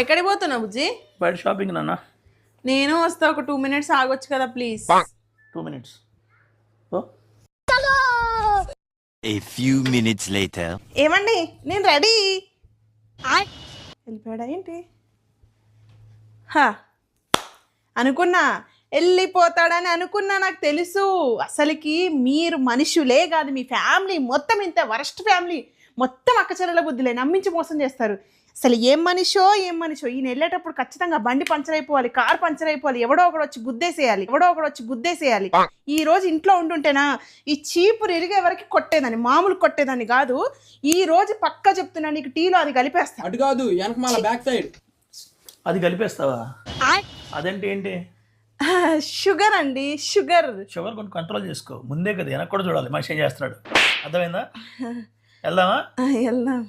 ఎక్కడికి పోతున్నావు బుజ్జి? బయట షాపింగ్ నాన్న. నేను వస్తా, ఒక 2 minutes ఆగొచ్చు కదా please. 2 minutes. A few minutes later. ఏమండి, నేను రెడీ. వెళ్ళిపోయాడా ఏంటి? అనుకున్నా వెళ్ళిపోతాడని అనుకున్నా. నాకు తెలుసు అసలుకి మీరు మనుషులే కాదు, మీ ఫ్యామిలీ మొత్తం ఇంత వరస్ట్ ఫ్యామిలీ మొత్తం అక్కచెల్లెల బుద్ధిలే, నమ్మించి మోసం చేస్తారు. అసలు ఏం మనిషో ఈయన వెళ్ళేటప్పుడు ఖచ్చితంగా బండి పంచర్ అయిపోవాలి, కార్ పంచర్ అయిపోవాలి, ఎవడో ఒకడు వచ్చి గుద్దేసేయాలి. ఈ రోజు ఇంట్లో ఉంటుంటేనా ఈ చీపురు ఇరిగే వరకు కొట్టేదాన్ని, మామూలు కొట్టేదాన్ని కాదు. ఈ రోజు పక్కా చెప్తున్నా, నీకు టీలో అది కలిపేస్తా. అటు కాదు, వెనకమాల బ్యాక్ సైడ్ అది కలిపేస్తావా? అదేంటి ఏంటి? షుగర్ అండి, షుగర్ కొంచెం కంట్రోల్ చేసుకో. ముందే కదా వెనక కూడా చూడాలి మనిషి ఏం చేస్తున్నాడు. అర్థమైందా? వెళ్దామా? వెళ్దాం.